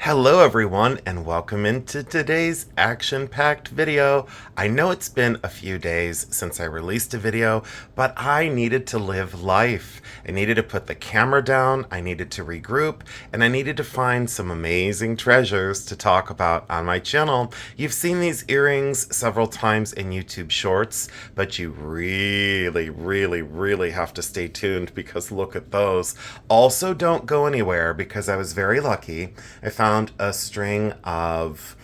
Hello everyone and welcome into today's action-packed video. I know it's been a few days since I released a video, but I needed to live life. I needed to put the camera down, I needed to regroup, and I needed to find some amazing treasures to talk about on my channel. You've seen these earrings several times in YouTube Shorts, but you really have to stay tuned because look at those. Also, don't go anywhere because I was very lucky. I found a string of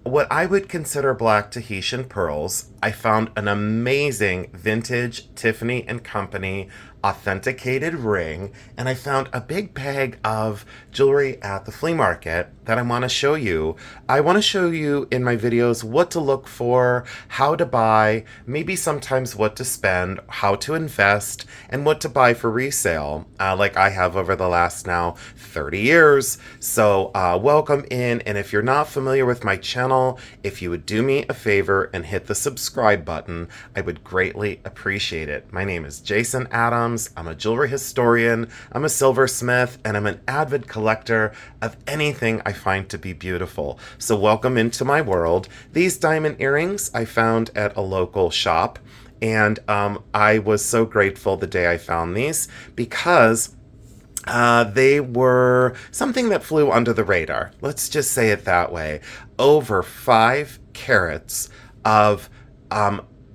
what I would consider black Tahitian pearls. I found an amazing vintage Tiffany and Company authenticated ring, and I found a big bag of jewelry at the flea market that I want to show you. I want to show you in my videos what to look for, how to buy, maybe sometimes what to spend, how to invest, and what to buy for resale, like I have over the last now 30 years. So welcome in, and if you're not familiar with my channel, if you would do me a favor and hit the subscribe button, I would greatly appreciate it. My name is Jason Adams. I'm a jewelry historian, I'm a silversmith, and I'm an avid collector of anything I find to be beautiful. So welcome into my world. These diamond earrings I found at a local shop, and I was so grateful the day I found these because they were something that flew under the radar. Let's just say it that way. Over 5 carats of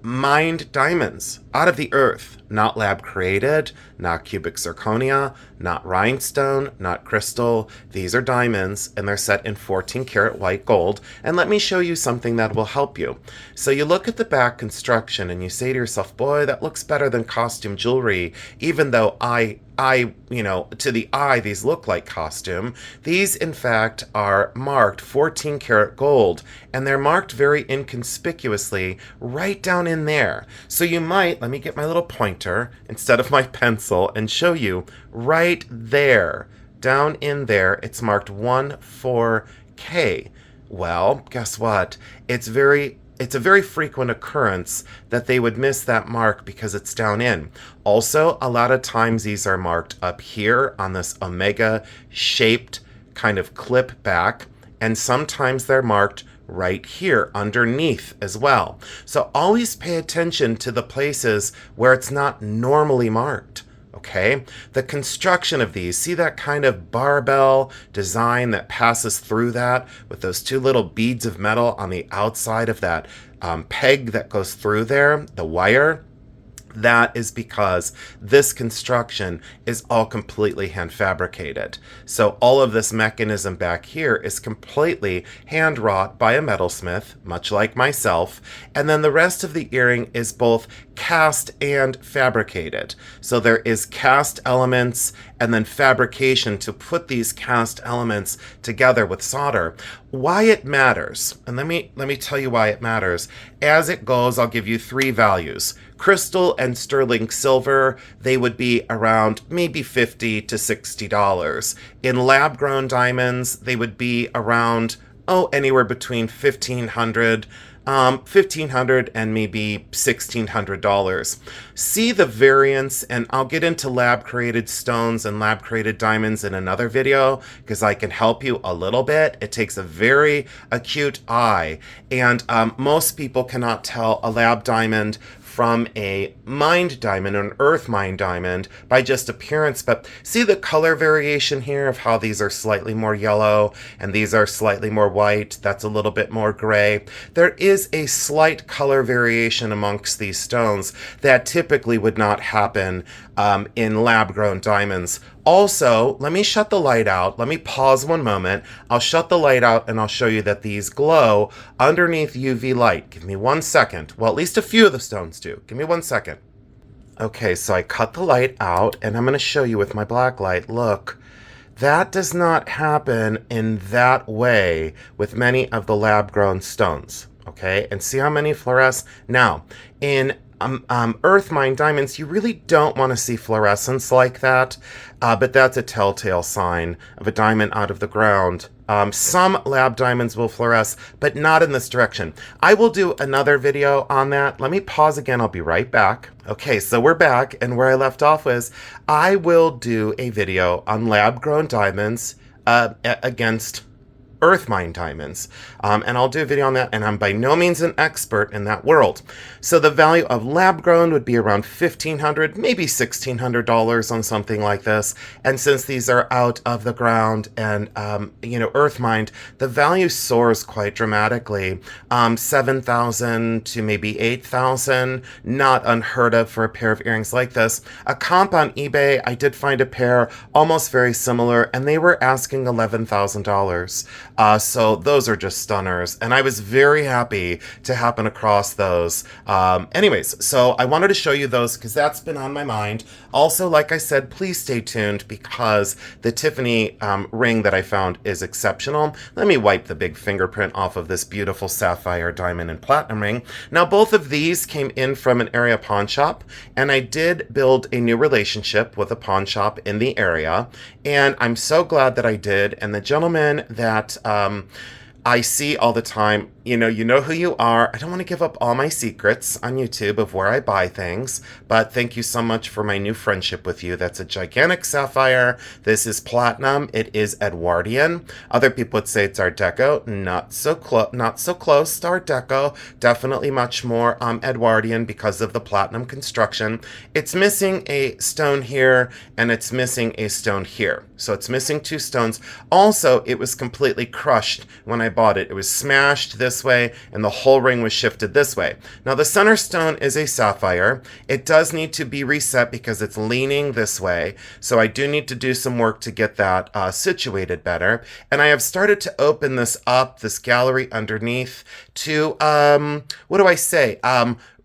mined diamonds out of the earth, not lab created, not cubic zirconia, not rhinestone, not crystal. These are diamonds, and they're set in 14 karat white gold. And let me show you something that will help you. So you look at the back construction and you say to yourself, boy, that looks better than costume jewelry, even though to the eye, these look like costume. These, in fact, are marked 14 karat gold, and they're marked very inconspicuously right down in there. So you might, let me get my little pointer instead of my pencil and show you right there, down in there, it's marked 14K. Well, guess what? It's a very frequent occurrence that they would miss that mark because it's down in. Also, a lot of times these are marked up here on this omega shaped kind of clip back, and sometimes they're marked right here underneath as well. So always pay attention to the places where it's not normally marked. Okay, the construction of these, see that kind of barbell design that passes through that with those two little beads of metal on the outside of that peg that goes through there, the wire? That is because this construction is all completely hand fabricated. So all of this mechanism back here is completely hand wrought by a metalsmith, much like myself. And then the rest of the earring is both cast and fabricated. So there is cast elements and then fabrication to put these cast elements together with solder. Why it matters, and let me tell you why it matters. As it goes, I'll give you 3 values. Crystal and sterling silver, they would be around maybe $50 to $60. In lab-grown diamonds, they would be around, anywhere between $1,500 and maybe $1,600. See the variance, and I'll get into lab-created stones and lab-created diamonds in another video because I can help you a little bit. It takes a very acute eye, and most people cannot tell a lab diamond from a mined diamond, an earth mined diamond, by just appearance. But see the color variation here of how these are slightly more yellow and these are slightly more white. That's a little bit more gray. There is a slight color variation amongst these stones that typically would not happen in lab-grown diamonds. Also, let me shut the light out. Let me pause one moment. I'll shut the light out and I'll show you that these glow underneath UV light. Give me 1 second. Well, at least a few of the stones do. Give me 1 second. Okay, so I cut the light out and I'm going to show you with my black light. Look, that does not happen in that way with many of the lab-grown stones. Okay, and see how many fluoresce? Now, in earth mine diamonds, you really don't want to see fluorescence like that, but that's a telltale sign of a diamond out of the ground. Some lab diamonds will fluoresce, but not in this direction. I will do another video on that. Let me pause again. I'll be right back. Okay, so we're back, and where I left off was I will do a video on lab-grown diamonds against earth mine diamonds. And I'll do a video on that, and I'm by no means an expert in that world. So the value of lab grown would be around $1,500, maybe $1,600 on something like this. And since these are out of the ground and, earth mined, the value soars quite dramatically. 7,000 to maybe 8,000, not unheard of for a pair of earrings like this. A comp on eBay, I did find a pair almost very similar, and they were asking $11,000. So those are just stunners, and I was very happy to happen across those. Anyways, so I wanted to show you those because that's been on my mind. Also, like I said, please stay tuned because the Tiffany ring that I found is exceptional. Let me wipe the big fingerprint off of this beautiful sapphire, diamond, and platinum ring. Now, both of these came in from an area pawn shop, and I did build a new relationship with a pawn shop in the area, and I'm so glad that I did. And the gentleman that I see all the time, you know who you are. I don't want to give up all my secrets on YouTube of where I buy things, but thank you so much for my new friendship with you. That's a gigantic sapphire. This is platinum. It is Edwardian. Other people would say it's Art Deco. Not so close to Art Deco. Definitely much more Edwardian because of the platinum construction. It's missing a stone here, and it's missing a stone here. So it's missing 2 stones. Also, it was completely crushed when I bought it. It was smashed this way, and the whole ring was shifted this way. Now, the center stone is a sapphire. It does need to be reset because it's leaning this way. So I do need to do some work to get that situated better. And I have started to open this up, this gallery underneath, to,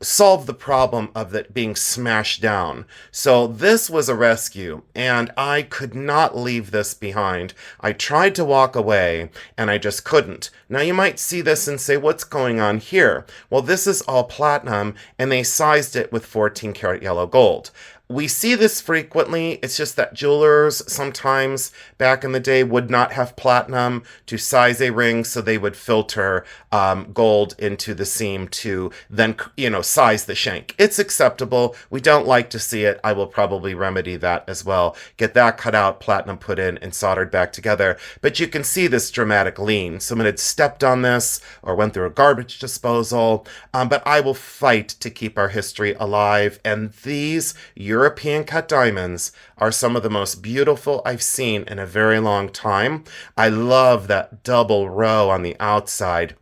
solve the problem of it being smashed down. So this was a rescue, and I could not leave this behind. I tried to walk away, and I just couldn't. Now you might see this and say, what's going on here? Well, this is all platinum, and they sized it with 14 karat yellow gold. We see this frequently. It's just that jewelers sometimes back in the day would not have platinum to size a ring, so they would filter gold into the seam to then, size the shank. It's acceptable. We don't like to see it. I will probably remedy that as well. Get that cut out, platinum put in, and soldered back together. But you can see this dramatic lean. Someone had stepped on this or went through a garbage disposal. But I will fight to keep our history alive. And these European cut diamonds are some of the most beautiful I've seen in a very long time. I love that double row on the outside.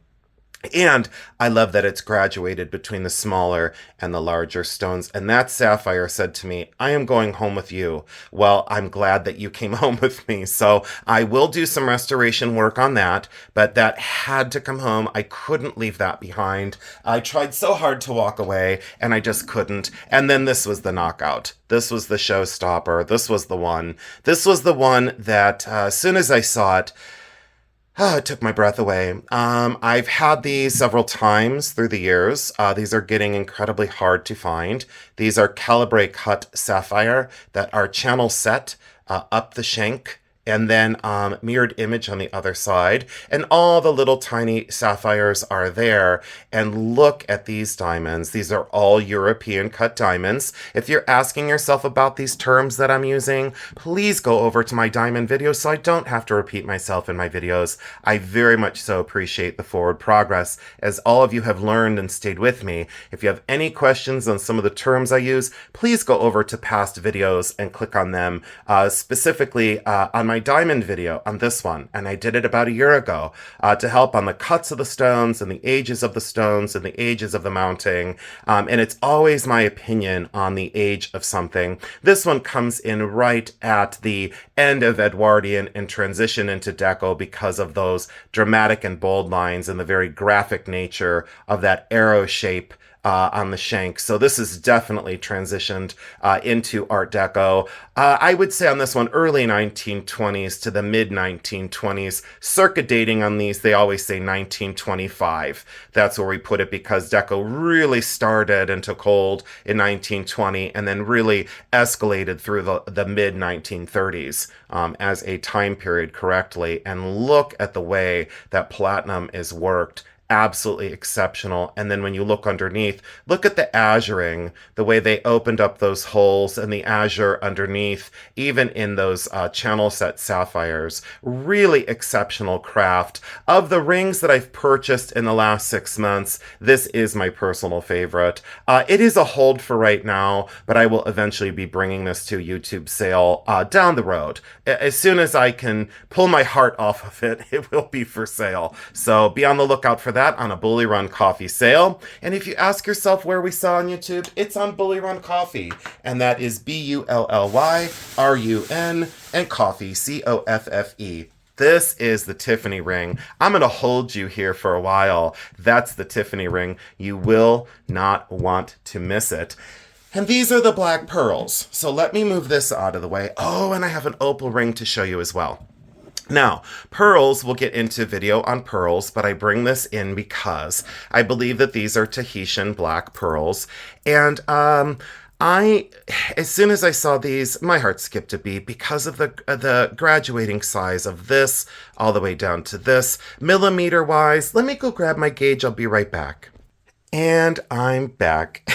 And I love that it's graduated between the smaller and the larger stones. And that sapphire said to me, I am going home with you. Well, I'm glad that you came home with me. So I will do some restoration work on that, but that had to come home. I couldn't leave that behind. I tried so hard to walk away, and I just couldn't. And then this was the knockout. This was the showstopper. This was the one. This was the one that as soon as I saw it, it took my breath away. I've had these several times through the years. These are getting incredibly hard to find. These are calibre cut sapphire that are channel set up the shank, and then mirrored image on the other side. And all the little tiny sapphires are there. And look at these diamonds. These are all European cut diamonds. If you're asking yourself about these terms that I'm using, please go over to my diamond video so I don't have to repeat myself in my videos. I very much so appreciate the forward progress, as all of you have learned and stayed with me. If you have any questions on some of the terms I use, please go over to past videos and click on them, specifically on my diamond video on this one, and I did it about a year ago to help on the cuts of the stones and the ages of the stones and the ages of the mounting, and it's always my opinion on the age of something. This one comes in right at the end of Edwardian and transition into Deco because of those dramatic and bold lines and the very graphic nature of that arrow shape on the shank. So this is definitely transitioned into Art Deco. I would say on this one, early 1920s to the mid 1920s. Circa dating on these, they always say 1925. That's where we put it because Deco really started and took hold in 1920 and then really escalated through the mid 1930s as a time period correctly. And look at the way that platinum is worked. absolutely exceptional. And then when you look underneath, look at the azuring, the way they opened up those holes and the azure underneath, even in those channel set sapphires. Really exceptional craft. Of the rings that I've purchased in the last 6 months, this is my personal favorite. It is a hold for right now, but I will eventually be bringing this to YouTube sale down the road. As soon as I can pull my heart off of it, it will be for sale. So be on the lookout for that on a Bully Run Coffee sale. And if you ask yourself where we saw on YouTube, it's on Bully Run Coffee. And that is BULLYRUN and coffee, COFFE. This is the Tiffany ring. I'm going to hold you here for a while. That's the Tiffany ring. You will not want to miss it. And these are the black pearls. So let me move this out of the way. Oh, and I have an opal ring to show you as well. Now, pearls, we'll get into video on pearls, but I bring this in because I believe that these are Tahitian black pearls. And as soon as I saw these, my heart skipped a beat because of the graduating size of this all the way down to this. Millimeter wise, let me go grab my gauge. I'll be right back. And I'm back.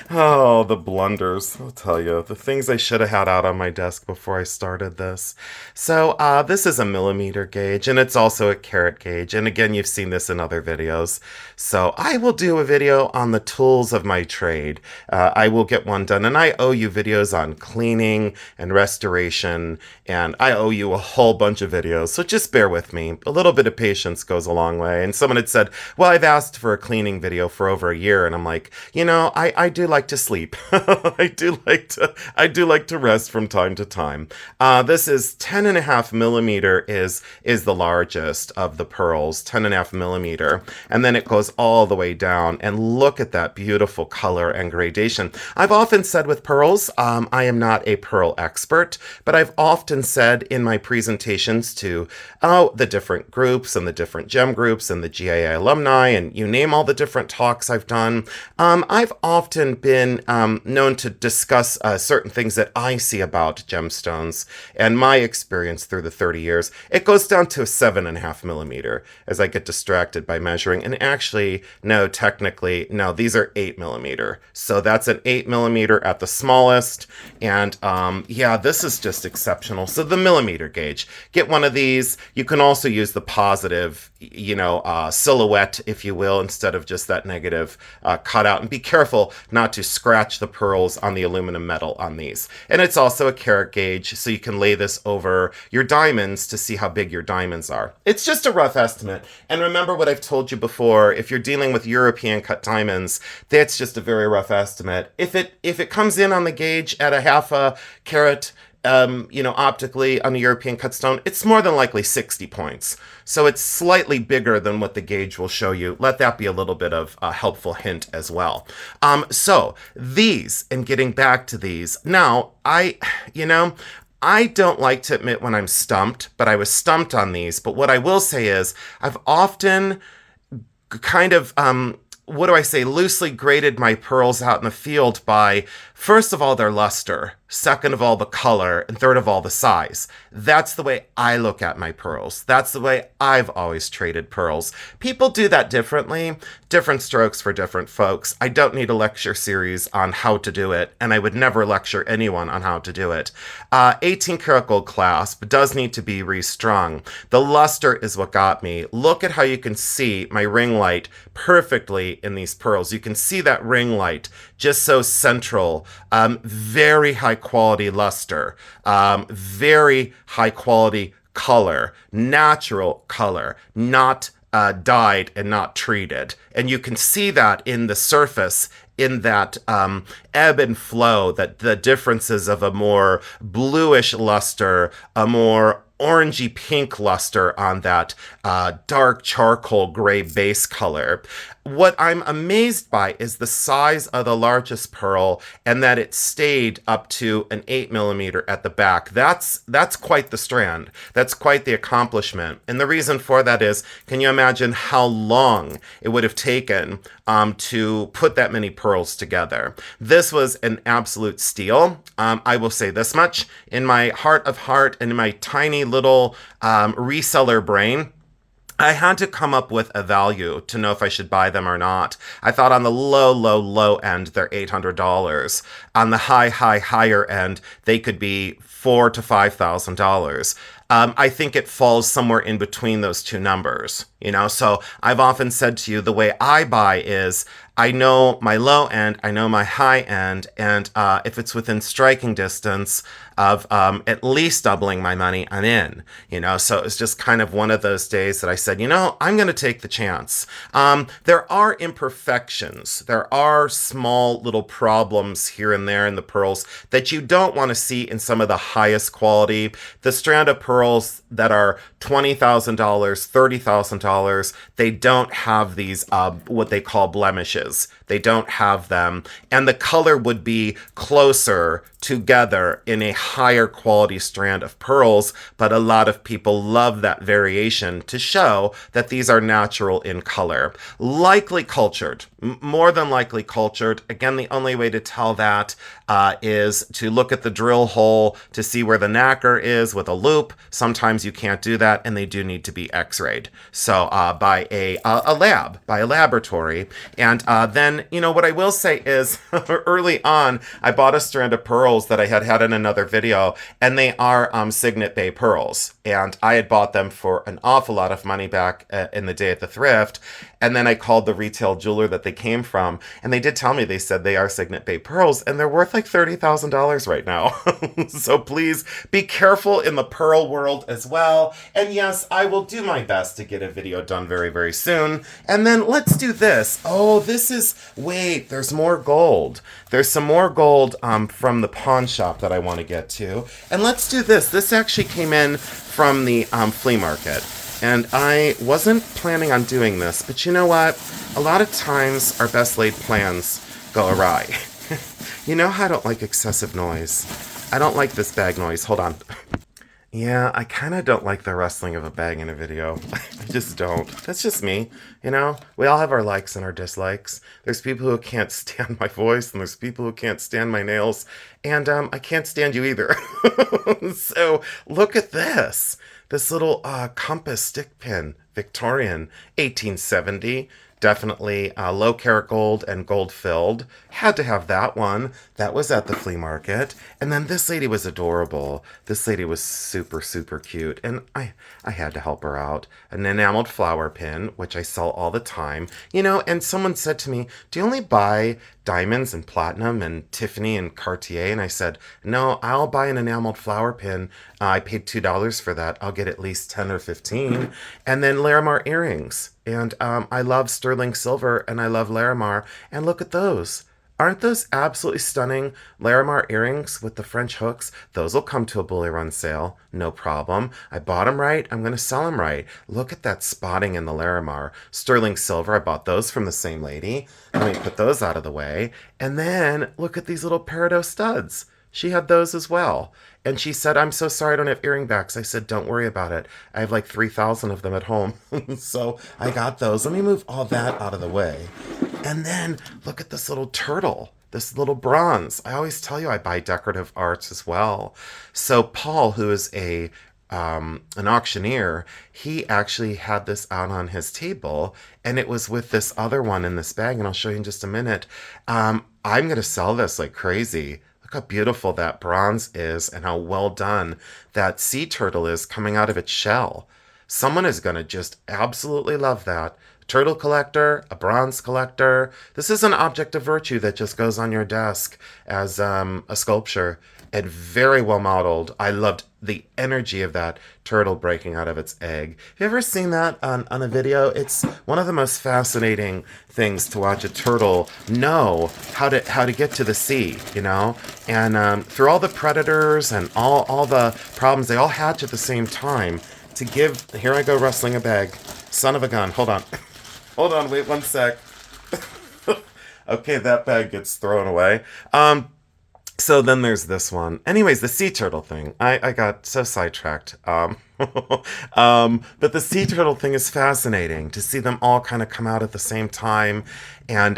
Oh, the blunders. I'll tell you, the things I should have had out on my desk before I started this. So this is a millimeter gauge, and it's also a carat gauge. And again, you've seen this in other videos. So I will do a video on the tools of my trade. I will get one done, and I owe you videos on cleaning and restoration, and I owe you a whole bunch of videos. So just bear with me. A little bit of patience goes a long way. And someone had said, well, I've asked for a cleaning video for over a year, and I'm like, you know, I do like to sleep. I do like to rest from time to time. This is 10.5 millimeter is the largest of the pearls, 10.5 millimeter, and then it goes all the way down. And look at that beautiful color and gradation. I've often said with pearls, I am not a pearl expert, but I've often said in my presentations to the different groups and the different gem groups and the GIA alumni, and you name all the different talks I've done, I've often been known to discuss certain things that I see about gemstones and my experience through the 30 years. It goes down to a 7.5 millimeter as I get distracted by measuring. And actually, no, technically, no, these are 8 millimeter. So that's an 8 millimeter at the smallest. And yeah, this is just exceptional. So the millimeter gauge, get one of these. You can also use the positive, silhouette, if you will, instead of just that negative cutout. And be careful not to scratch the pearls on the aluminum metal on these. And it's also a carat gauge, so you can lay this over your diamonds to see how big your diamonds are. It's just a rough estimate. And remember what I've told you before, if you're dealing with European cut diamonds, that's just a very rough estimate. If it comes in on the gauge at a half a carat, optically on a European cut stone, it's more than likely 60 points. So it's slightly bigger than what the gauge will show you. Let that be a little bit of a helpful hint as well. So these, and getting back to these, now I don't like to admit when I'm stumped, but I was stumped on these. But what I will say is I've often kind of, loosely graded my pearls out in the field by, first of all, their luster, second of all, the color, and third of all, the size. That's the way I look at my pearls. That's the way I've always traded pearls. People do that differently, different strokes for different folks. I don't need a lecture series on how to do it, and I would never lecture anyone on how to do it. 18 karat gold clasp does need to be restrung. The luster is what got me. Look at how you can see my ring light perfectly in these pearls. You can see that ring light just so central, very high quality luster, very high quality color, natural color, not dyed and not treated. And you can see that in the surface, in that ebb and flow, that the differences of a more bluish luster, a more orangey pink luster on that dark charcoal gray base color. What I'm amazed by is the size of the largest pearl and that it stayed up to an 8 millimeter at the back. That's quite the strand. That's quite the accomplishment. And the reason for that is, can you imagine how long it would have taken to put that many pearls together? This was an absolute steal. I will say this much. In my heart of heart and in my tiny little reseller brain, I had to come up with a value to know if I should buy them or not. I thought on the low end, they're $800. On the higher end, they could be $4,000 to $5,000. I think it falls somewhere in between those two numbers, you know? So I've often said to you, the way I buy is I know my low end, I know my high end, and if it's within striking distance of at least doubling my money, I'm in, you know? So it's just kind of one of those days that I said, you know, I'm going to take the chance. There are imperfections. There are small little problems here and there in the pearls that you don't want to see in some of the highest quality. The strand of pearls that are $20,000, $30,000, they don't have these, what they call blemishes. They don't have them. And the color would be closer together in a higher quality strand of pearls, but a lot of people love that variation to show that these are natural in color. Likely cultured, more than likely cultured. Again, the only way to tell that is to look at the drill hole to see where the nacre is with a loop. Sometimes you can't do that, and they do need to be x-rayed. So by a laboratory. And then, you know, what I will say is early on, I bought a strand of pearls that I had in another video, and they are Signet Bay pearls. And I had bought them for an awful lot of money back in the day at the thrift. And then I called the retail jeweler that they came from, and they did tell me, they said they are Signet Bay pearls, and they're worth like $30,000 right now. So please be careful in the pearl world as well. And yes, I will do my best to get a video done very, very soon. And then let's do this. Oh, wait, there's more gold. There's some more gold from the pawn shop that I want to get to. And let's do this. This actually came in from the flea market. And I wasn't planning on doing this, but you know what? A lot of times our best laid plans go awry. You know how I don't like excessive noise. I don't like this bag noise. Hold on. Yeah, I kind of don't like the rustling of a bag in a video. I just don't. That's just me, you know? We all have our likes and our dislikes. There's people who can't stand my voice, and there's people who can't stand my nails, and I can't stand you either. So, look at this. This little compass stick pin, Victorian, 1870. Definitely low carat gold and gold filled. Had to have that one. That was at the flea market. And then this lady was adorable. This lady was super, super cute. And I had to help her out. An enameled flower pin, which I sell all the time. You know, and someone said to me, do you only buy diamonds and platinum and Tiffany and Cartier? And I said, no, I'll buy an enameled flower pin. I paid $2 for that. I'll get at least 10 or 15. And then Larimar earrings. And I love sterling silver, and I love Larimar. And look at those. Aren't those absolutely stunning Larimar earrings with the French hooks? Those will come to a bully run sale, no problem. I bought them right. I'm going to sell them right. Look at that spotting in the Larimar. Sterling silver, I bought those from the same lady. Let me put those out of the way. And then look at these little peridot studs. She had those as well. And she said, I'm so sorry I don't have earring backs. I said, don't worry about it. I have like 3,000 of them at home. So I got those. Let me move all that out of the way. And then look at this little turtle, this little bronze. I always tell you I buy decorative arts as well. So Paul, who is an auctioneer, he actually had this out on his table, and it was with this other one in this bag, and I'll show you in just a minute. I'm going to sell this like crazy. Look how beautiful that bronze is and how well done that sea turtle is coming out of its shell. Someone is going to just absolutely love that. Turtle collector, a bronze collector. This is an object of virtue that just goes on your desk as a sculpture, and very well modeled. I loved the energy of that turtle breaking out of its egg. Have you ever seen that on a video? It's one of the most fascinating things to watch a turtle know how to get to the sea, you know? And through all the predators and all the problems, they all hatch at the same time to give... Here I go rustling a bag. Son of a gun. Hold on. Hold on, wait one sec. Okay, that bag gets thrown away. So then there's this one. Anyways, the sea turtle thing. I got so sidetracked. But the sea turtle thing is fascinating to see them all kind of come out at the same time. And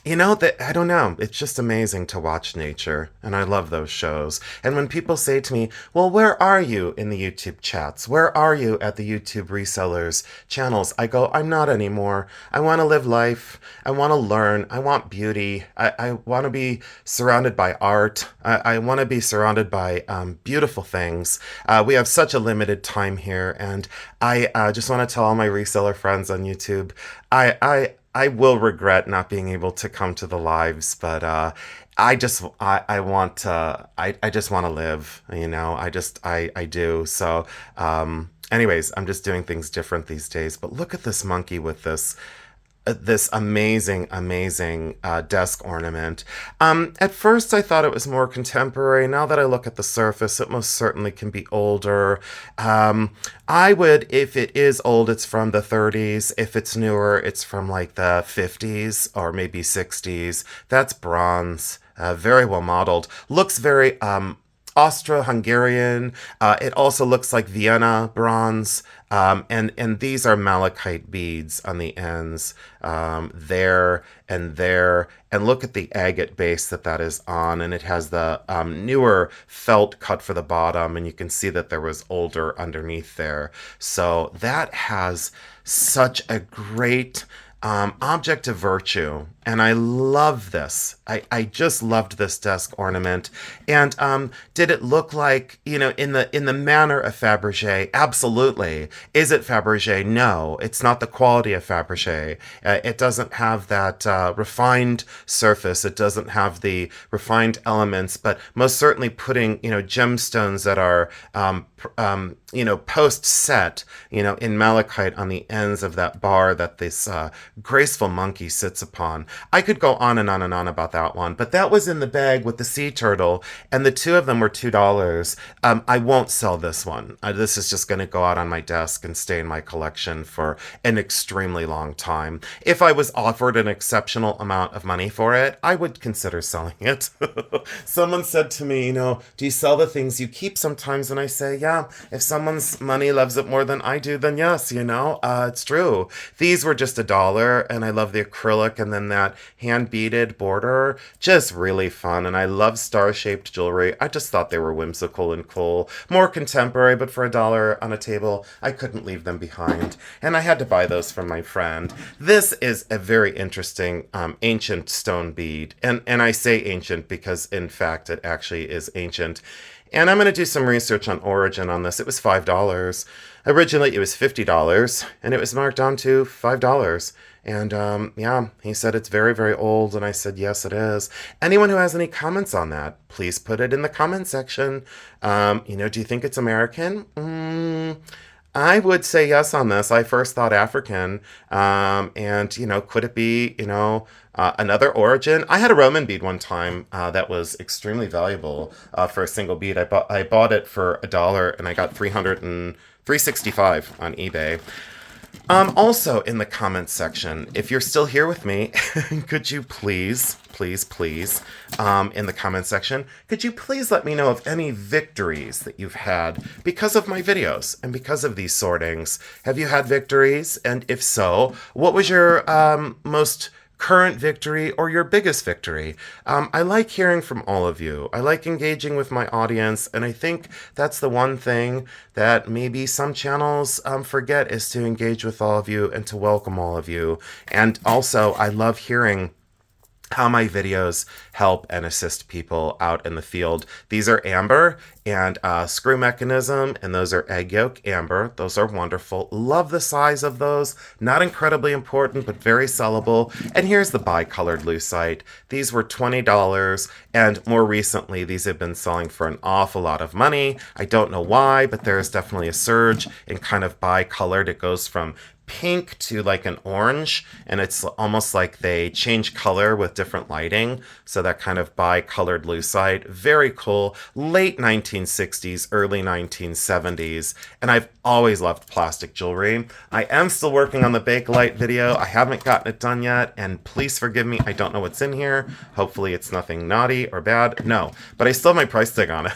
You know, that I don't know. It's just amazing to watch nature, and I love those shows. And when people say to me, "Well, where are you in the YouTube chats? Where are you at the YouTube resellers channels?" I go, "I'm not anymore. I want to live life. I want to learn. I want beauty. I want to be surrounded by art. I want to be surrounded by beautiful things. We have such a limited time here, and I just want to tell all my reseller friends on YouTube, I will regret not being able to come to the lives, but I want to I just want to live, you know. I do. So anyways, I'm just doing things different these days. But look at this monkey with this amazing desk ornament. At first, I thought it was more contemporary. Now that I look at the surface, it most certainly can be older. I would, if it is old, it's from the 30s. If it's newer, it's from like the 50s or maybe 60s. That's bronze. Very well modeled. Looks very Austro-Hungarian. It also looks like Vienna bronze. And these are malachite beads on the ends, there and there. And look at the agate base that is on. And it has the newer felt cut for the bottom. And you can see that there was older underneath there. So that has such a great object of virtue. And I love this. I just loved this desk ornament. And did it look like, you know, in the manner of Fabergé? Absolutely. Is it Fabergé? No, it's not the quality of Fabergé. It doesn't have that refined surface. It doesn't have the refined elements, but most certainly putting, you know, gemstones that are you know, post set, you know, in malachite on the ends of that bar that this graceful monkey sits upon. I could go on and on and on about that one, but that was in the bag with the sea turtle, and the two of them were $2. I won't sell this one. This is just going to go out on my desk and stay in my collection for an extremely long time. If I was offered an exceptional amount of money for it, I would consider selling it. Someone said to me, you know, do you sell the things you keep sometimes? And I say, yeah, if someone's money loves it more than I do, then yes, you know, it's true. These were just $1, and I love the acrylic, and then that hand beaded border, just really fun. And I love star-shaped jewelry. I just thought they were whimsical and cool, more contemporary, but for $1 on a table, I couldn't leave them behind, and I had to buy those from my friend. This is a very interesting ancient stone bead, and I say ancient because in fact it actually is ancient. And I'm going to do some research on origin on this. It was $5. Originally, it was $50, and it was marked down to $5. And yeah, he said it's very, very old, and I said, yes, it is. Anyone who has any comments on that, please put it in the comment section. You know, do you think it's American? I would say yes on this. I first thought African, and, you know, could it be, you know, another origin? I had a Roman bead one time that was extremely valuable for a single bead. I bought it for $1, and I got $365 on eBay. Also in the comments section, if you're still here with me, could you please, in the comments section, could you please let me know of any victories that you've had because of my videos and because of these sortings? Have you had victories? And if so, what was your most current victory or your biggest victory? I like hearing from all of you. I like engaging with my audience, and I think that's the one thing that maybe some channels forget, is to engage with all of you and to welcome all of you. And also, I love hearing how my videos help and assist people out in the field. These are amber and screw mechanism, and those are egg yolk amber. Those are wonderful. Love the size of those. Not incredibly important, but very sellable. And here's the bicolored lucite. These were $20, and more recently, these have been selling for an awful lot of money. I don't know why, but there is definitely a surge in kind of bicolored. It goes from pink to like an orange, and it's almost like they change color with different lighting, so that kind of bicolored lucite. Very cool. Late 1960s, early 1970s, and I've always loved plastic jewelry. I am still working on the Bakelite video. I haven't gotten it done yet, and please forgive me, I don't know what's in here. Hopefully it's nothing naughty or bad. No, but I still have my price tag on it.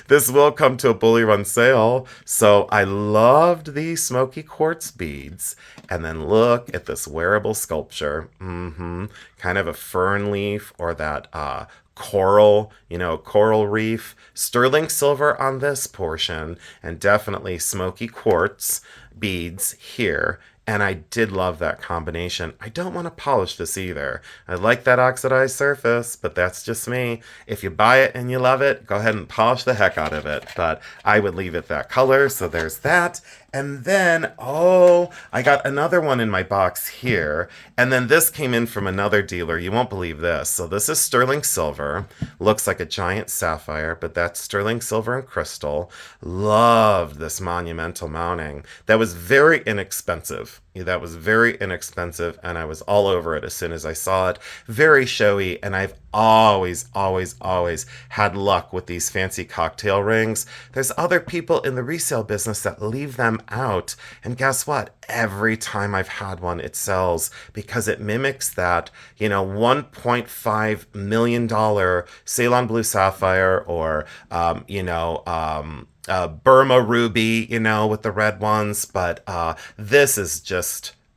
This will come to a bully run sale. So I loved the smoky quartz beads. And then look at this wearable sculpture. Kind of a fern leaf or that coral, coral reef. Sterling silver on this portion, and definitely smoky quartz beads here. And I did love that combination. I don't want to polish this either. I like that oxidized surface, but that's just me. If you buy it and you love it, go ahead and polish the heck out of it. But I would leave it that color, so there's that. And then, oh, I got another one in my box here. And then this came in from another dealer. You won't believe this. So this is sterling silver. Looks like a giant sapphire, but that's sterling silver and crystal. Loved this monumental mounting. That was very inexpensive. That was very inexpensive, and I was all over it as soon as I saw it. Very showy, and I've always, always, always had luck with these fancy cocktail rings. There's other people in the resale business that leave them out, and guess what? Every time I've had one, it sells because it mimics that, $1.5 million Ceylon Blue Sapphire or, Burma Ruby, with the red ones. But this is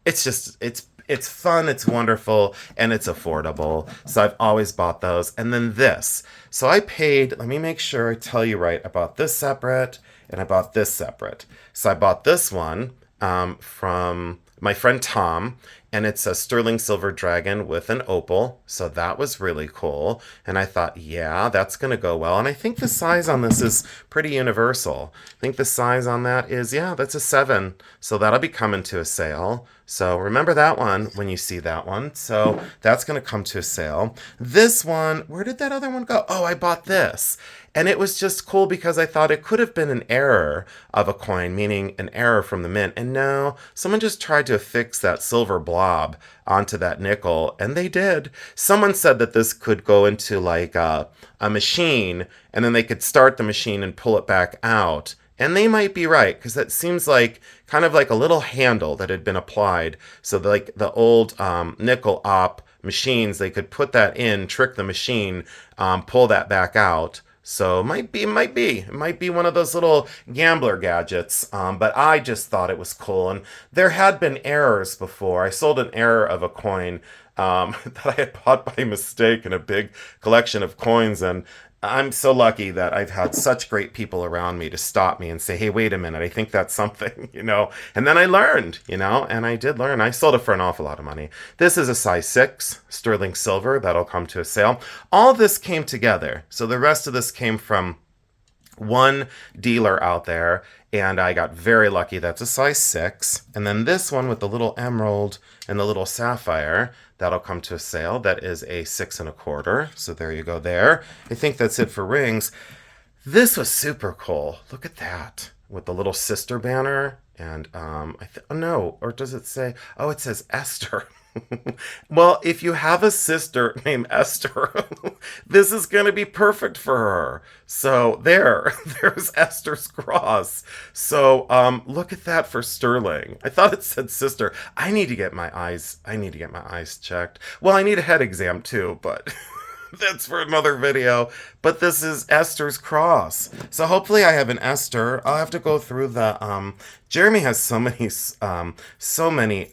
it's fun, it's wonderful, and it's affordable. So I've always bought those. And then this. So I paid, let me make sure I tell you right, I bought this separate and I bought this separate. So I bought this one from my friend Tom, and it's a sterling silver dragon with an opal. So that was really cool. And I thought, yeah, that's going to go well. And I think the size on this is pretty universal. I think the size on that is, yeah, that's a 7. So that'll be coming to a sale. So remember that one when you see that one. So that's going to come to a sale. This one, where did that other one go? Oh, I bought this. And it was just cool because I thought it could have been an error of a coin, meaning an error from the mint. And no, someone just tried to affix that silver blob onto that nickel, and they did. Someone said that this could go into like a machine, and then they could start the machine and pull it back out. And they might be right, because that seems like kind of like a little handle that had been applied. So like the old nickel op machines, they could put that in, trick the machine, pull that back out. So it might be one of those little gambler gadgets, but I just thought it was cool. And there had been errors before. I sold an error of a coin that I had bought by mistake in a big collection of coins, and I'm so lucky that I've had such great people around me to stop me and say, hey, wait a minute, I think that's something, And then I learned, and I did learn. I sold it for an awful lot of money. This is a size 6, sterling silver. That'll come to a sale. All this came together. So the rest of this came from one dealer out there, and I got very lucky. That's a size 6. And then this one with the little emerald and the little sapphire, that'll come to a sale. That is a 6 1/4. So there you go there. I think that's it for rings. This was super cool. Look at that with the little sister banner. And no, or does it say? Oh, it says Esther. Well, if you have a sister named Esther, this is going to be perfect for her. So there's Esther's cross. So look at that for sterling. I thought it said sister. I need to get my eyes checked. Well, I need a head exam too, but that's for another video. But this is Esther's cross. So hopefully I have an Esther. I'll have to go through the Jeremy has so many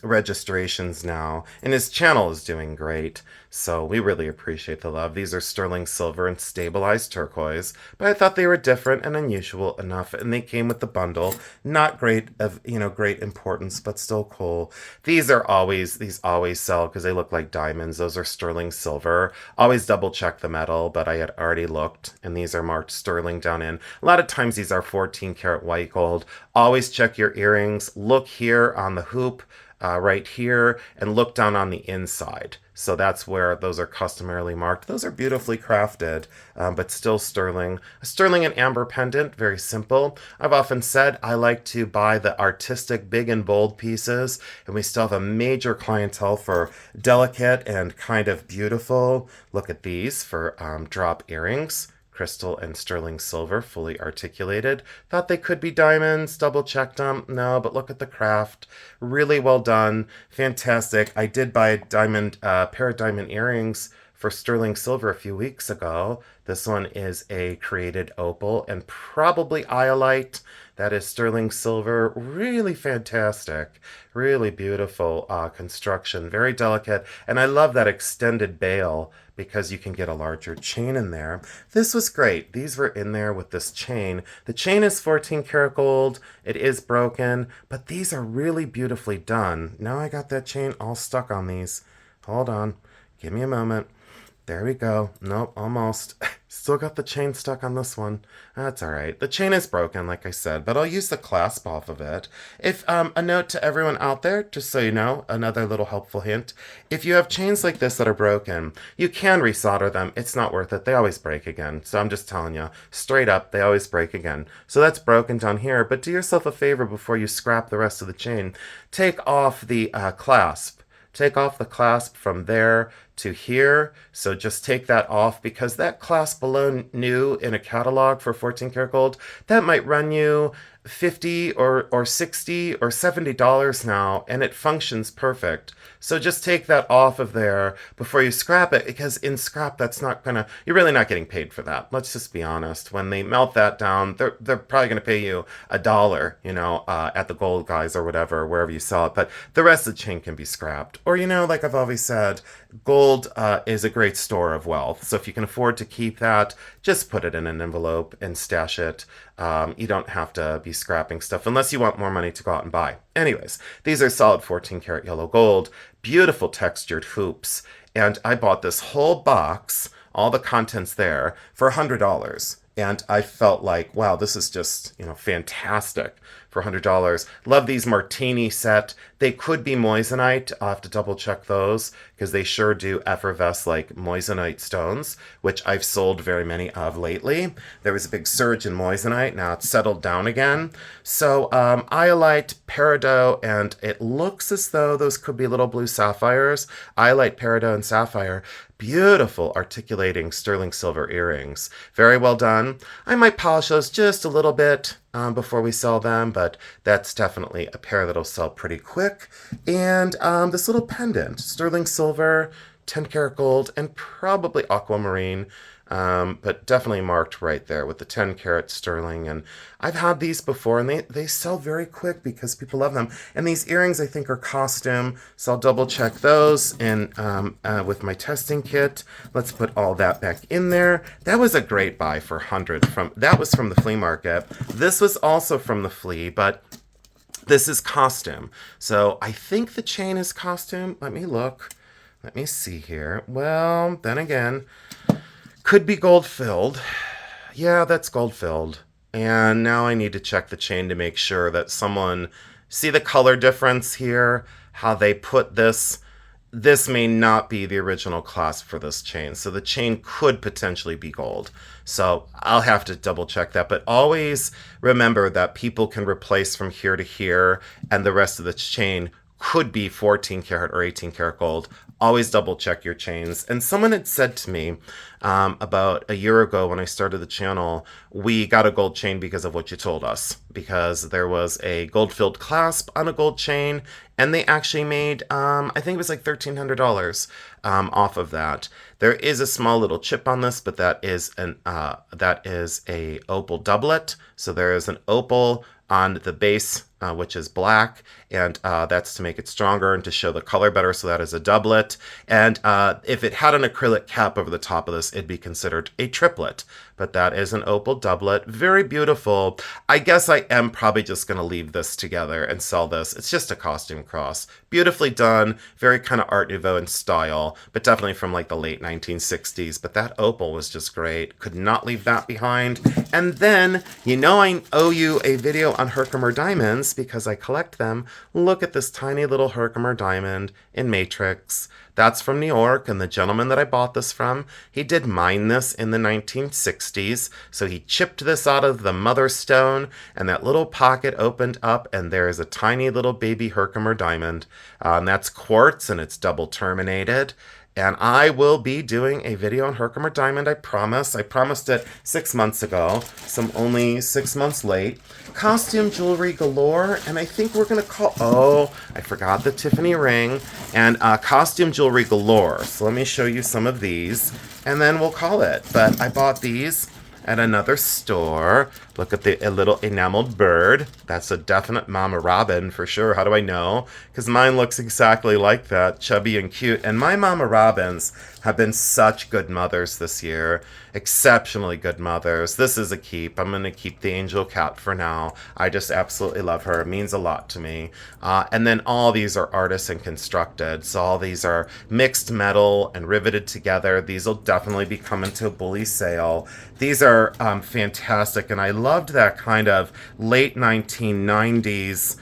registrations now, and his channel is doing great. So we really appreciate the love. These are sterling silver and stabilized turquoise, but I thought they were different and unusual enough, and they came with the bundle. Not great great importance, but still cool. These always sell because they look like diamonds. Those are sterling silver. Always double check the metal, but I had already looked, and these are marked sterling down in. A lot of times these are 14 karat white gold. Always check your earrings. Look here on the hoop, right here, and look down on the inside. So that's where those are customarily marked. Those are beautifully crafted, but still sterling. A sterling and amber pendant, very simple. I've often said I like to buy the artistic big and bold pieces, and we still have a major clientele for delicate and kind of beautiful. Look at these for drop earrings. Crystal and sterling silver, fully articulated. Thought they could be diamonds, double checked them. No, but look at the craft. Really well done. Fantastic. I did buy a pair of diamond earrings for sterling silver a few weeks ago. This one is a created opal and probably iolite. That is sterling silver. Really fantastic. Really beautiful construction. Very delicate. And I love that extended bail because you can get a larger chain in there. This was great. These were in there with this chain. The chain is 14 karat gold. It is broken, but these are really beautifully done. Now I got that chain all stuck on these. Hold on. Give me a moment. There we go. Nope, almost. Still got the chain stuck on this one. That's all right. The chain is broken, like I said, but I'll use the clasp off of it. If a note to everyone out there, just so you know, another little helpful hint. If you have chains like this that are broken, you can resolder them. It's not worth it. They always break again. So I'm just telling you, straight up, they always break again. So that's broken down here, but do yourself a favor before you scrap the rest of the chain. Take off the clasp. Take off the clasp from there to here. So just take that off because that clasp below new in a catalog for 14 karat gold, that might run you $50 or $60 or $70 now, and it functions perfect. So just take that off of there before you scrap it, because in scrap, you're really not getting paid for that. Let's just be honest. When they melt that down, they're probably going to pay you $1, at the gold guys or whatever, wherever you sell it. But the rest of the chain can be scrapped. Or, like I've always said, gold is a great store of wealth. So if you can afford to keep that, just put it in an envelope and stash it. You don't have to be scrapping stuff unless you want more money to go out and buy. Anyways, these are solid 14 karat yellow gold, beautiful textured hoops. And I bought this whole box, all the contents there, for $100. And I felt like, wow, this is just, fantastic for $100. Love these martini set. They could be moissanite. I'll have to double check those because they sure do effervesce like moissanite stones, which I've sold very many of lately. There was a big surge in moissanite. Now it's settled down again. So iolite, peridot, and it looks as though those could be little blue sapphires. Iolite, peridot, and sapphire. Beautiful articulating sterling silver earrings. Very well done. I might polish those just a little bit before we sell them, but that's definitely a pair that'll sell pretty quick. And this little pendant, sterling silver, 10 karat gold, and probably aquamarine. But definitely marked right there with the 10 karat sterling. And I've had these before, and they sell very quick because people love them. And these earrings, I think, are costume, so I'll double check those. And with my testing kit, let's put all that back in there. That was a great buy for 100 that was from the flea market. This was also from the flea, but this is costume. So I think the chain is costume. Let me look. Let me see here. Well, then again, could be gold filled. Yeah, that's gold filled. And now I need to check the chain to make sure that see the color difference here, how they put this. This may not be the original clasp for this chain. So the chain could potentially be gold. So I'll have to double check that. But always remember that people can replace from here to here, and the rest of the chain could be 14 karat or 18 karat gold. Always double check your chains. And someone had said to me about a year ago when I started the channel, we got a gold chain because of what you told us, because there was a gold filled clasp on a gold chain, and they actually made, I think it was like $1,300 off of that. There is a small little chip on this, but that is a opal doublet. So there is an opal on the base, which is black, and that's to make it stronger and to show the color better, so that is a doublet. And if it had an acrylic cap over the top of this, it'd be considered a triplet. But that is an opal doublet. Very beautiful. I guess I am probably just going to leave this together and sell this. It's just a costume cross. Beautifully done. Very kind of Art Nouveau in style, but definitely from like the late 1960s. But that opal was just great. Could not leave that behind. And then, I owe you a video on Herkimer diamonds because I collect them. Look at this tiny little Herkimer diamond in matrix. That's from New York, and the gentleman that I bought this from, he did mine this in the 1960s. So he chipped this out of the mother stone, and that little pocket opened up, and there is a tiny little baby Herkimer diamond. And that's quartz, and it's double terminated. And I will be doing a video on Herkimer Diamond, I promise. I promised it 6 months ago, so I'm only 6 months late. Costume jewelry galore, and I think we're going to call... Oh, I forgot the Tiffany ring. And costume jewelry galore. So let me show you some of these, and then we'll call it. But I bought these at another store. Look at the little enameled bird. That's a definite Mama Robin for sure. How do I know? Because mine looks exactly like that, chubby and cute. And my Mama Robins have been such good mothers this year. Exceptionally good mothers. This is a keep. I'm going to keep the angel cat for now. I just absolutely love her. It means a lot to me. And then all these are artisan constructed. So all these are mixed metal and riveted together. These will definitely be coming to a bully sale. These are fantastic, and I loved that kind of late 1990s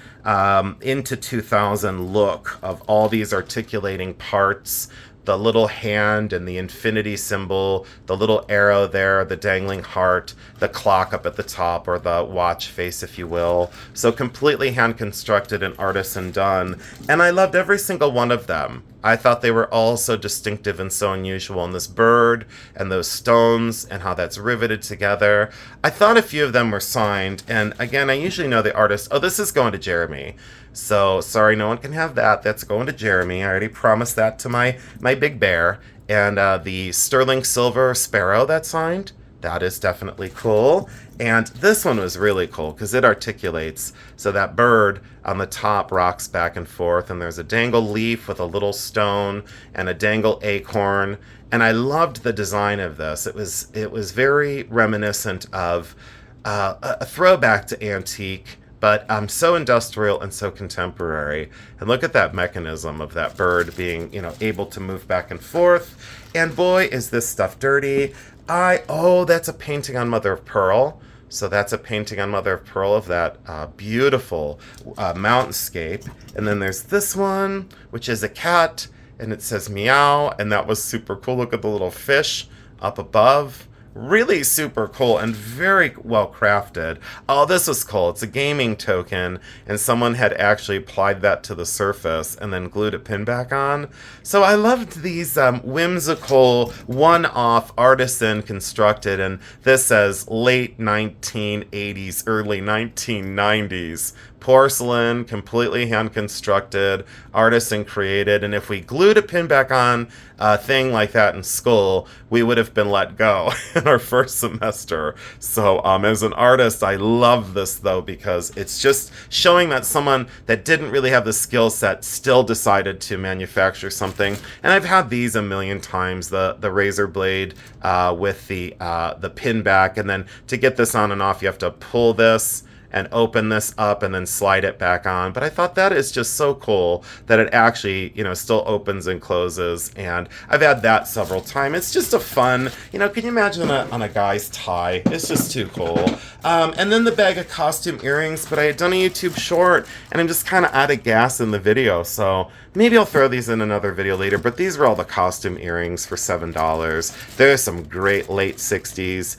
into 2000 look of all these articulating parts. The little hand and the infinity symbol, the little arrow there, the dangling heart, the clock up at the top, or the watch face, if you will. So completely hand constructed and artisan done. And I loved every single one of them. I thought they were all so distinctive and so unusual. And this bird and those stones and how that's riveted together. I thought a few of them were signed. And again, I usually know the artist. Oh, this is going to Jeremy. So sorry, no one can have that. That's going to Jeremy. I already promised that to my big bear. And the sterling silver sparrow that's signed, that is definitely cool. And this one was really cool because it articulates. So that bird on the top rocks back and forth, and there's a dangle leaf with a little stone and a dangle acorn. And I loved the design of this. It was very reminiscent of a throwback to antique, but so industrial and so contemporary. And look at that mechanism of that bird being, able to move back and forth. And boy, is this stuff dirty. That's a painting on mother of pearl. So that's a painting on mother of pearl of that beautiful mountainscape. And then there's this one, which is a cat, and it says meow, and that was super cool. Look at the little fish up above. Really super cool and very well crafted. Oh, this was cool. It's a gaming token, and someone had actually applied that to the surface and then glued a pin back on. So I loved these whimsical, one-off, artisan constructed, and this says late 1980s, early 1990s. Porcelain, completely hand constructed, artisan created, and if we glued a pin back on a thing like that in school, we would have been let go in our first semester. So as an artist, I love this though, because it's just showing that someone that didn't really have the skill set still decided to manufacture something. And I've had these a million times, the razor blade with the pin back, and then to get this on and off, you have to pull this and open this up and then slide it back on. But I thought that is just so cool that it actually, still opens and closes. And I've had that several times. It's just a fun, can you imagine on a guy's tie? It's just too cool. And then the bag of costume earrings, but I had done a YouTube short and I'm just kind of out of gas in the video. So maybe I'll throw these in another video later, but these were all the costume earrings for $7. There's some great late 60s,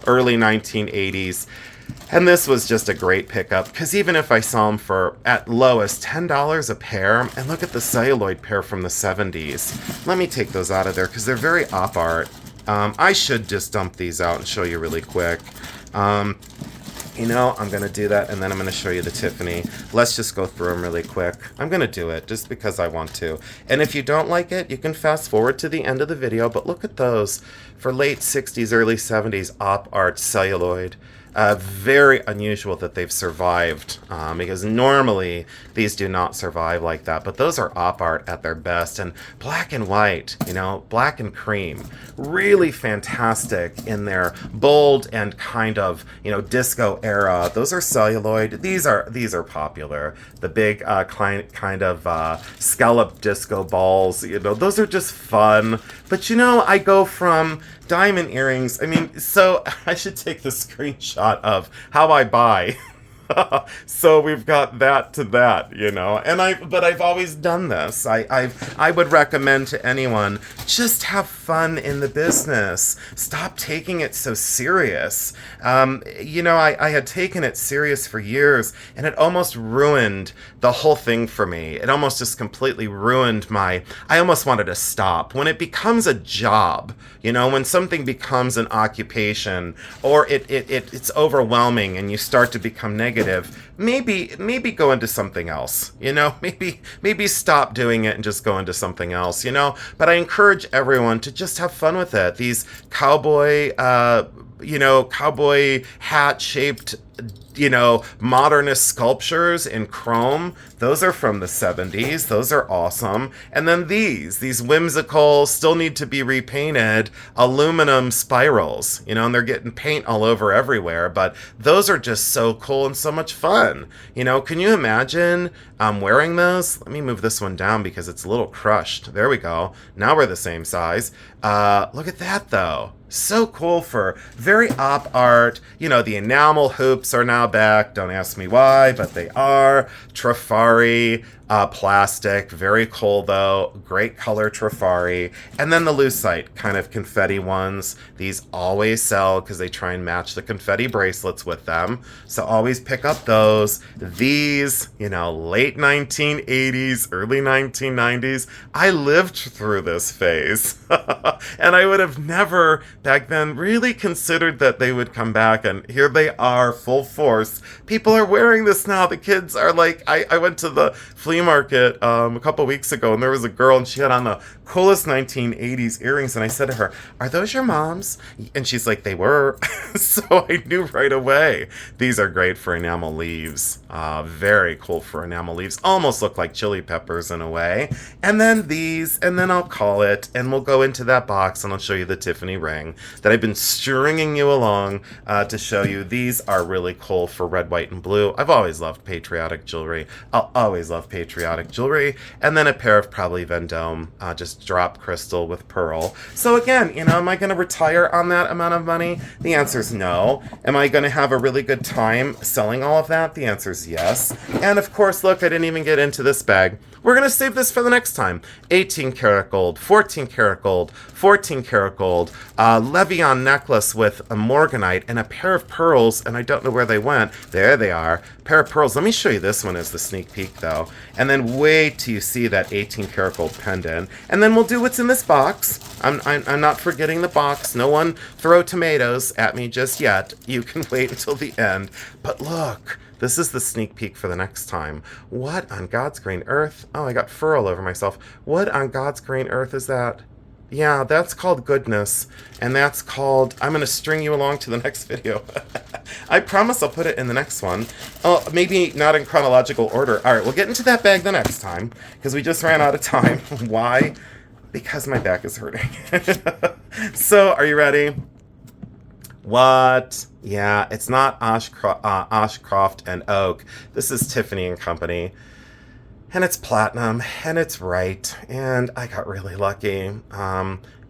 early 1980s. And this was just a great pickup, because even if I saw them for, at lowest, $10 a pair, and look at the celluloid pair from the 70s. Let me take those out of there, because they're very op art. I should just dump these out and show you really quick. I'm going to do that, and then I'm going to show you the Tiffany. Let's just go through them really quick. I'm going to do it, just because I want to. And if you don't like it, you can fast forward to the end of the video, but look at those. For late 60s, early 70s op art celluloid. Very unusual that they've survived, because normally these do not survive like that. But those are op art at their best, and black and white, black and cream, really fantastic in their bold and kind of disco era. Those are celluloid. These are popular. The big kind of scallop disco balls. Those are just fun. But I go from diamond earrings. So I should take the screenshot of how I buy So we've got that to that, And but I've always done this. I would recommend to anyone, just have fun in the business. Stop taking it so serious. I had taken it serious for years, and it almost ruined the whole thing for me. It almost just completely ruined I almost wanted to stop. When it becomes a job, when something becomes an occupation, or it's overwhelming and you start to become negative, maybe go into something else. Maybe stop doing it and just go into something else. But I encourage everyone to just have fun with it. These cowboy hat shaped modernist sculptures in chrome. Those are from the 70s. Those are awesome. And then these whimsical, still need to be repainted aluminum spirals, and they're getting paint all over everywhere. But those are just so cool and so much fun. Can you imagine wearing those? Let me move this one down because it's a little crushed. There we go. Now we're the same size. Look at that, though. So cool for very op art. The enamel hoops are now back. Don't ask me why, but they are. Trifari plastic. Very cool, though. Great color Trifari. And then the lucite kind of confetti ones. These always sell because they try and match the confetti bracelets with them. So always pick up those. These, late 1980s, early 1990s. I lived through this phase. And I would have never back then really considered that they would come back, and here they are, full force. People are wearing this now. The kids are like, I went to the flea market a couple weeks ago, and there was a girl, and she had on the coolest 1980s earrings, and I said to her, "Are those your mom's?" And she's like, "They were." So I knew right away. These are great for enamel leaves. Very cool for enamel leaves. Almost look like chili peppers in a way. And then these, and then I'll call it, and we'll go into that box, and I'll show you the Tiffany ring that I've been stringing you along to show you. These are really cool for red, white, and blue. I've always loved patriotic jewelry. I'll always love patriotic jewelry. And then a pair of probably Vendome, just drop crystal with pearl. So again, am I going to retire on that amount of money? The answer is no. Am I going to have a really good time selling all of that? The answer is yes. And of course, look, I didn't even get into this bag. We're going to save this for the next time. 18 karat gold, 14 karat gold, 14 karat gold, Levion necklace with a morganite, and a pair of pearls, and I don't know where they went. There they are. Pair of pearls. Let me show you this one as the sneak peek, though. And then wait till you see that 18 karat gold pendant. And then we'll do what's in this box. I'm not forgetting the box. No one throw tomatoes at me just yet. You can wait until the end. But look. This is the sneak peek for the next time. What on God's green earth? Oh, I got fur all over myself. What on God's green earth is that? Yeah, that's called goodness. And that's called... I'm going to string you along to the next video. I promise I'll put it in the next one. Oh, maybe not in chronological order. All right, we'll get into that bag the next time, because we just ran out of time. Why? Because my back is hurting. So, are you ready? What? Yeah, it's not Oshcroft and Oak. This is Tiffany and Company. And it's platinum, and it's right. And I got really lucky.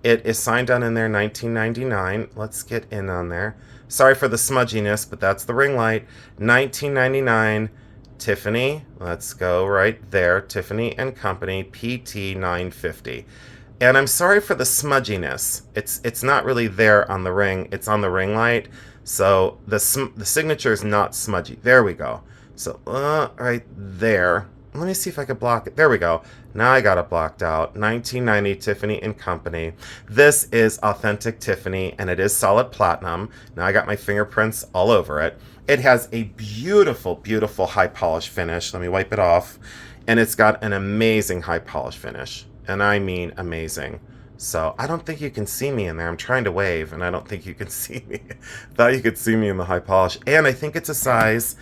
It is signed on in there 1999. Let's get in on there. Sorry for the smudginess, but that's the ring light. 1999, Tiffany. Let's go right there. Tiffany and Company, PT 950. And I'm sorry for the smudginess. It's not really there on the ring. It's on the ring light. So the signature is not smudgy. There we go. So right there. Let me see if I can block it. There we go. Now I got it blocked out. 1990 Tiffany and Company. This is authentic Tiffany, and it is solid platinum. Now I got my fingerprints all over it. It has a beautiful, beautiful high polish finish. Let me wipe it off. And it's got an amazing high polish finish. And I mean amazing. So I don't think you can see me in there. I'm trying to wave, and I don't think you can see me. Thought you could see me in the high polish. And I think it's a size...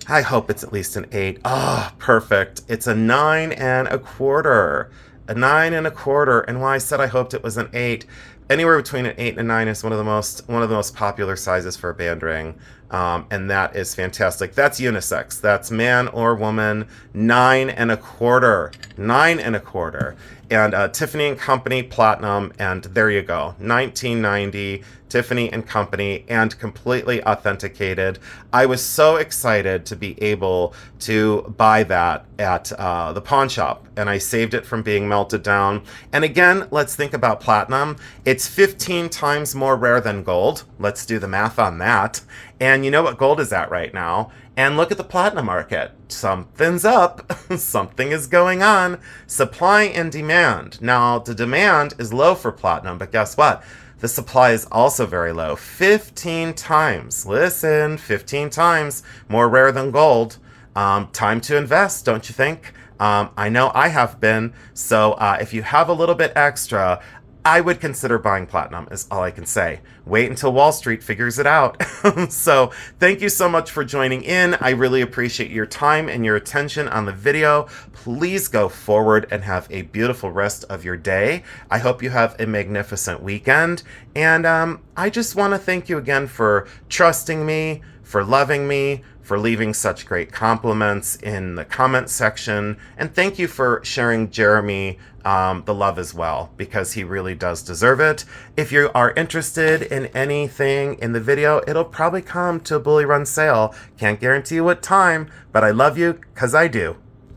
I hope it's at least an 8. Ah, oh, perfect. It's a 9 1/4. A 9 1/4. And why I said I hoped it was an 8. Anywhere between an 8 and a 9 is one of the most popular sizes for a band ring. And that is fantastic. That's unisex. That's man or woman. 9 1/4. 9 1/4. And Tiffany and Company Platinum, and there you go. 1990 Tiffany and Company and completely authenticated. I was so excited to be able to buy that at the pawn shop, and I saved it from being melted down. And again, let's think about platinum. It's 15 times more rare than gold. Let's do the math on that. And you know what gold is at right now. And look at the platinum market. Something's up. Something is going on. Supply and demand. Now, the demand is low for platinum, but guess what? The supply is also very low. 15 times. Listen, 15 times more rare than gold. Time to invest, don't you think? I know I have been. So if you have a little bit extra, I would consider buying platinum, is all I can say. Wait until Wall Street figures it out. So thank you so much for joining in. I really appreciate your time and your attention on the video. Please go forward and have a beautiful rest of your day. I hope you have a magnificent weekend. And I just want to thank you again for trusting me, for loving me, for leaving such great compliments in the comment section. And thank you for sharing Jeremy the love as well, because he really does deserve it. If you are interested in anything in the video, it'll probably come to a bully run sale. Can't guarantee you what time, but I love you because I do.